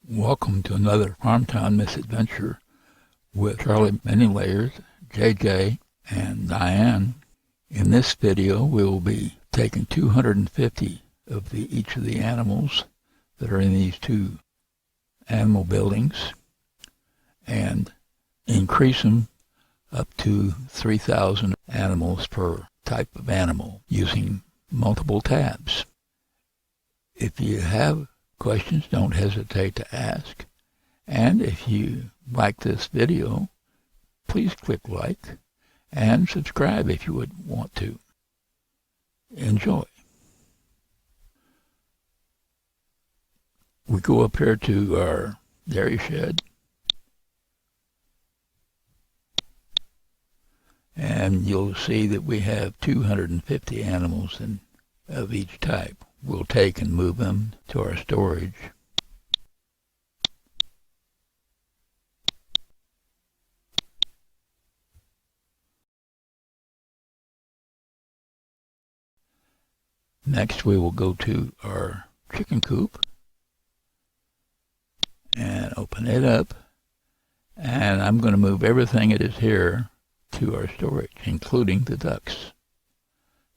Welcome to another Farmtown Mis-Adventure with Charlie Many Layers, JJ, and Diane. In this video, we will be taking 250 of each of the animals that are in these two animal buildings and increase them up to 3,000 animals per type of animal using multiple tabs. If you have questions, don't hesitate to ask. And if you like this video, please click like and subscribe if you would want to. Enjoy. We go up here to our dairy shed, and you'll see that we have 250 animals of each type. We'll take and move them to our storage. Next, we will go to our chicken coop and open it up. And I'm going to move everything that is here to our storage, including the ducks.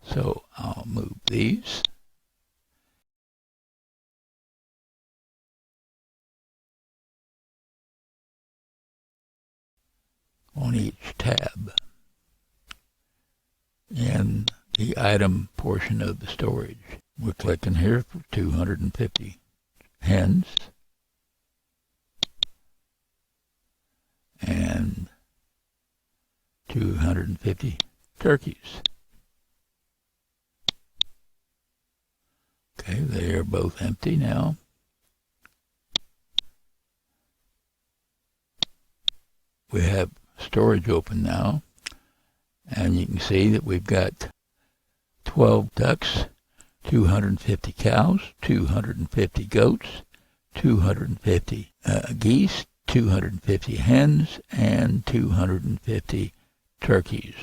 So I'll move these. On each tab in the item portion of the storage. We're clicking here for 250 hens and 250 turkeys. Okay, they are both empty now. We have storage open now, and you can see that we've got 12 ducks, 250 cows, 250 goats, 250 geese, 250 hens, and 250 turkeys.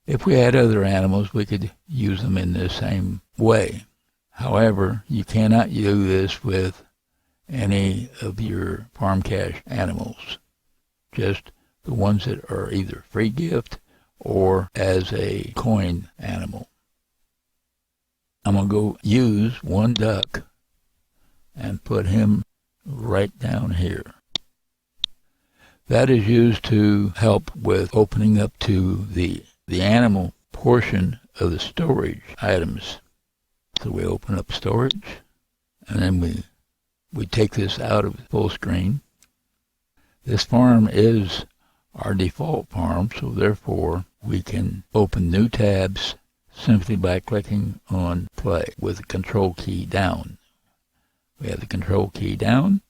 If we had other animals, we could use them in the same way. However, you cannot do this with any of your farm cash animals. Just the ones that are either free gift or as a coin animal. I'm going to go use one duck and put him right down here. That is used to help with opening up to the animal portion of the storage items. So we open up storage, and then we take this out of full screen. This farm is our default farm, so therefore we can open new tabs simply by clicking on play with the control key down. We have the control key down,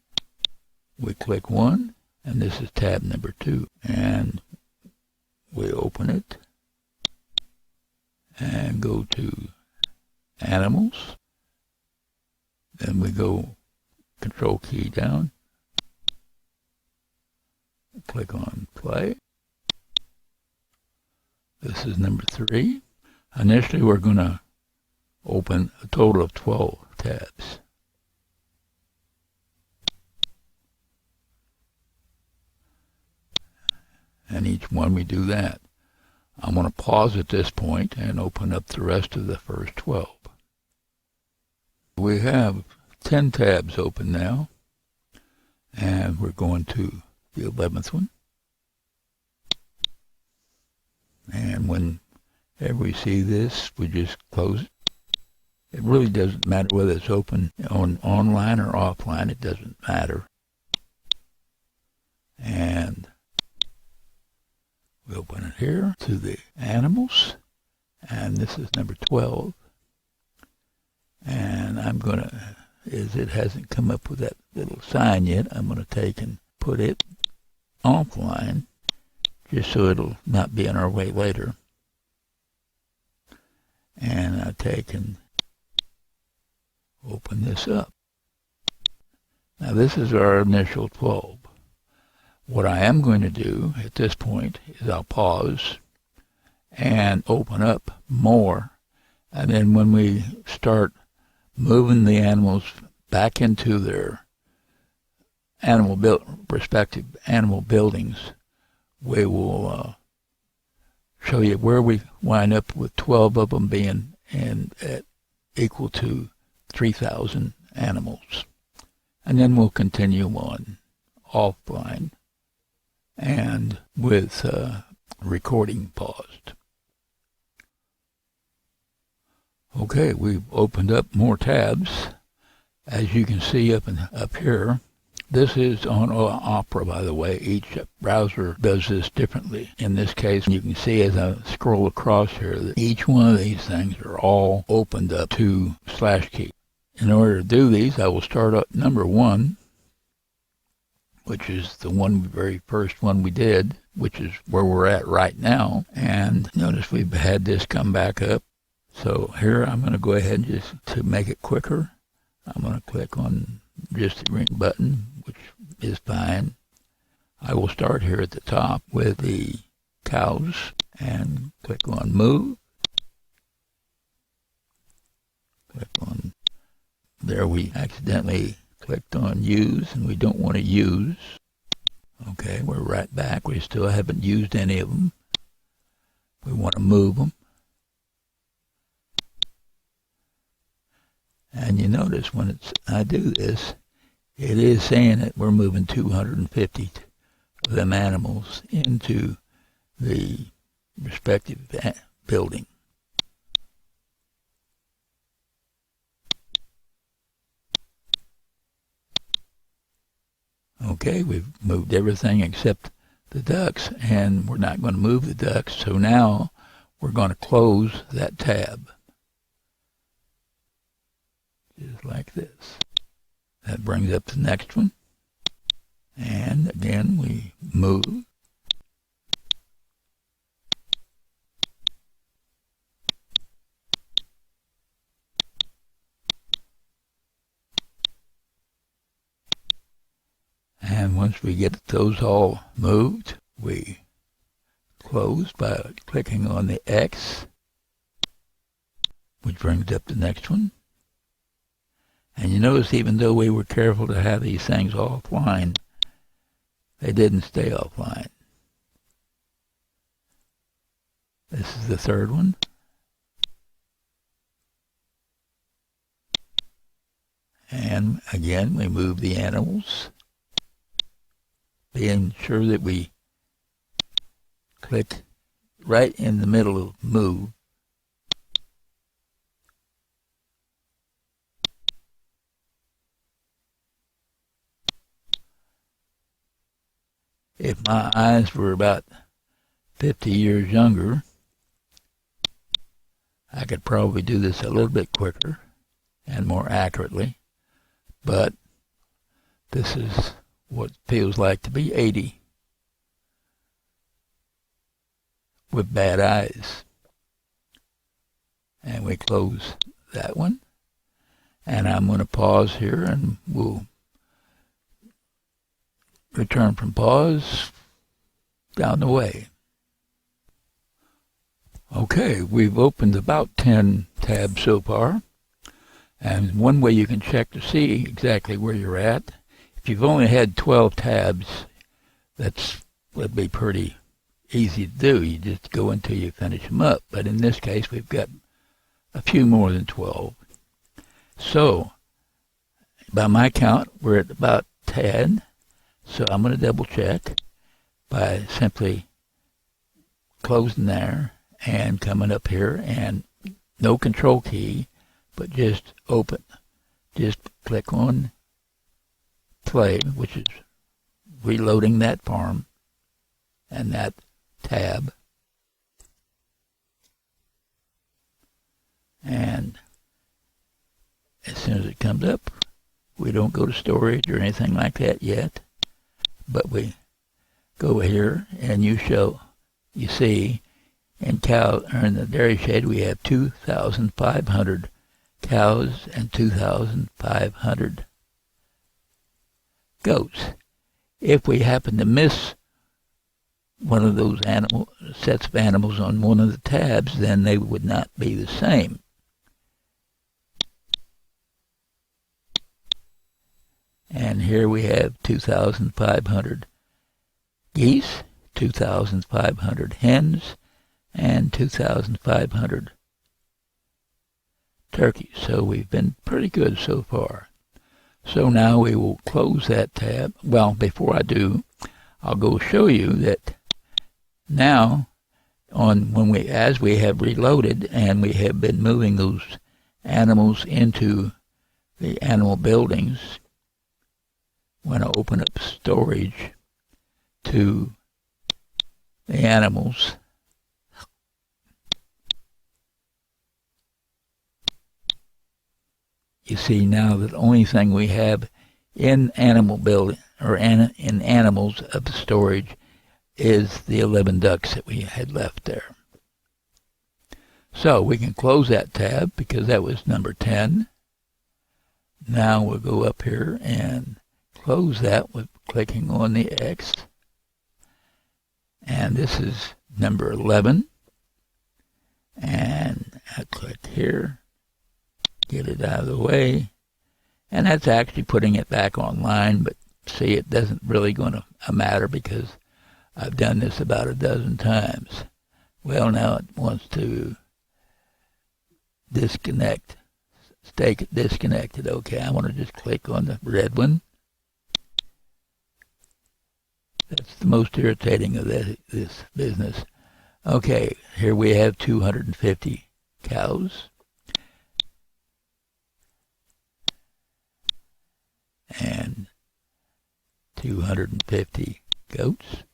we click one, and this is tab number 2. And we open it and go to animals. Then we go control key down. Click on play. This is number 3. Initially, we're going to open a total of 12 tabs. And each one we do that. I'm going to pause at this point and open up the rest of the first 12. We have 10 tabs open now, and we're going to the 11th one. And whenever we see this, we just close it. It really doesn't matter whether it's open online or offline. It doesn't matter. And we open it here to the animals. And this is number 12. And I'm going to, as it hasn't come up with that little sign yet, I'm going to take and put it offline, just so it'll not be in our way later. And I take and open this up. Now this is our initial 12. What I am going to do at this point is I'll pause and open up more, and then when we start moving the animals back into their respective animal buildings, we will show you where we wind up with 12 of them being equal to 3,000 animals. And then we'll continue on offline and with recording paused. Okay, we've opened up more tabs. As you can see up here, this is on Opera, by the way. Each browser does this differently. In this case, you can see as I scroll across here that each one of these things are all opened up to /key. In order to do these, I will start at number 1, which is the very first one we did, which is where we're at right now. And notice we've had this come back up. So here I'm going to go ahead and just to make it quicker, I'm going to click on just the green button, which is fine. I will start here at the top with the cows and click on move. Click on, there we accidentally clicked on use and we don't want to use. Okay, we're right back. We still haven't used any of them. We want to move them. And you notice when I do this, it is saying that we're moving 250 of them animals into the respective building. Okay, we've moved everything except the ducks, and we're not going to move the ducks, so now we're going to close that tab. Just like this. That brings up the next one. And again, we move. And once we get those all moved, we close by clicking on the X, which brings up the next one. And you notice even though we were careful to have these things offline, they didn't stay offline. This is the third one. And again, we move the animals, being sure that we click right in the middle of move. If my eyes were about 50 years younger, I could probably do this a little bit quicker and more accurately, but this is what feels like to be 80 with bad eyes. And we close that one. And I'm going to pause here and we'll return from pause down the way. Okay, we've opened about 10 tabs so far. And one way you can check to see exactly where you're at, if you've only had 12 tabs, would be pretty easy to do. You just go until you finish them up. But in this case, we've got a few more than 12. So, by my count, we're at about 10. So I'm going to double check by simply closing there and coming up here, and no control key, but just open. Just click on play, which is reloading that farm and that tab. And as soon as it comes up, we don't go to storage or anything like that yet, but we go here and you see in the dairy shed we have 2,500 cows and 2,500 goats. If we happen to miss one of those sets of animals on one of the tabs, then they would not be the same. And And here we have 2,500 geese, 2,500 hens, and 2,500 turkeys. So we've been pretty good so far. So now we will close that tab. Well, before I do, I'll go show you that now as we have reloaded and we have been moving those animals into the animal buildings, when I open up storage to the animals, you see now that the only thing we have in animal building or in animals of the storage is the 11 ducks that we had left there. So we can close that tab because that was number 10. Now we'll go up here and close that with clicking on the X. And this is number 11. And I click here, get it out of the way. And that's actually putting it back online, but see, it doesn't really going to matter because I've done this about a dozen times. Well, now it wants to disconnect, stay disconnected. Okay, I want to just click on the red one. That's the most irritating of this business. Okay, here we have 250 cows. And 250 goats.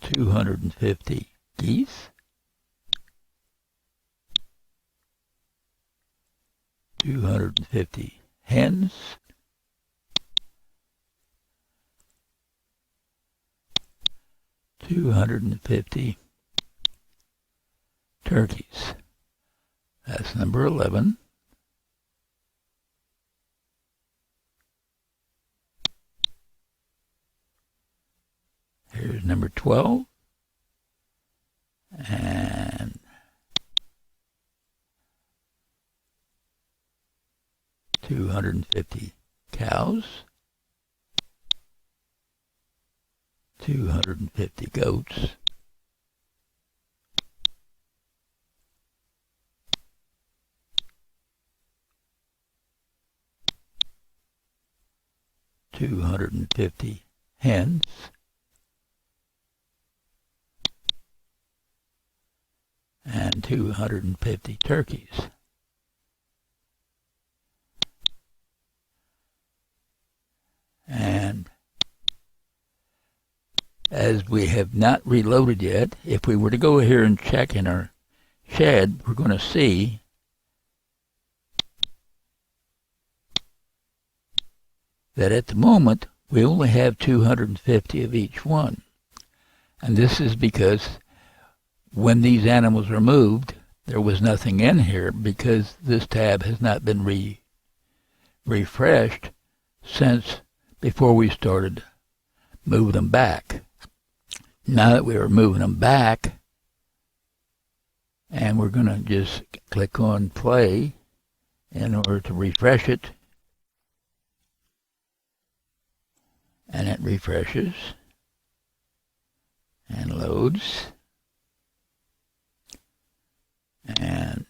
250 geese. 250 hens. 250 turkeys. That's number 11. Here's number 12. And 250 cows. 250 goats. 250 hens. And 250 turkeys. And as we have not reloaded yet, if we were to go here and check in our shed, we're going to see that at the moment we only have 250 of each one. And this is because when these animals were moved, there was nothing in here because this tab has not been refreshed since before we started moving them back. Now that we are moving them back, and we're going to just click on play in order to refresh it, and it refreshes and loads. And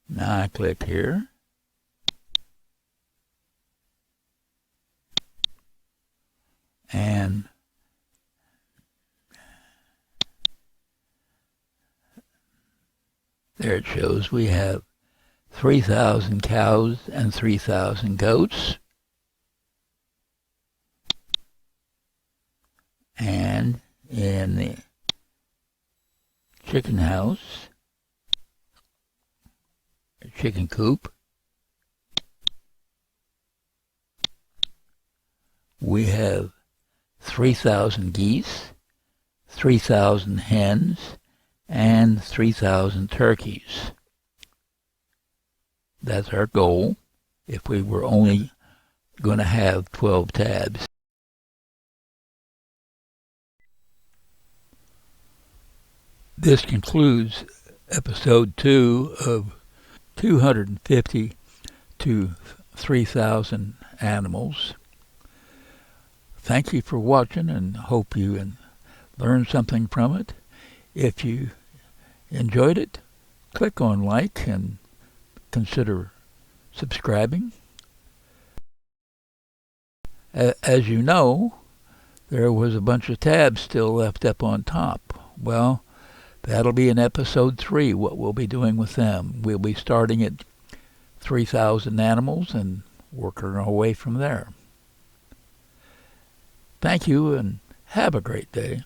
now I click here. And there it shows we have 3,000 cows and 3,000 goats. And in the chicken house, chicken coop, we have 3,000 geese, 3,000 hens, and 3,000 turkeys. That's our goal if we were only going to have 12 tabs. This concludes episode 2 of 250 to 3,000 animals. Thank you for watching and hope you learned something from it. If you enjoyed it, click on like and consider subscribing. As you know, there was a bunch of tabs still left up on top. Well, that'll be in episode 3, what we'll be doing with them. We'll be starting at 3,000 animals and working our way from there. Thank you and have a great day.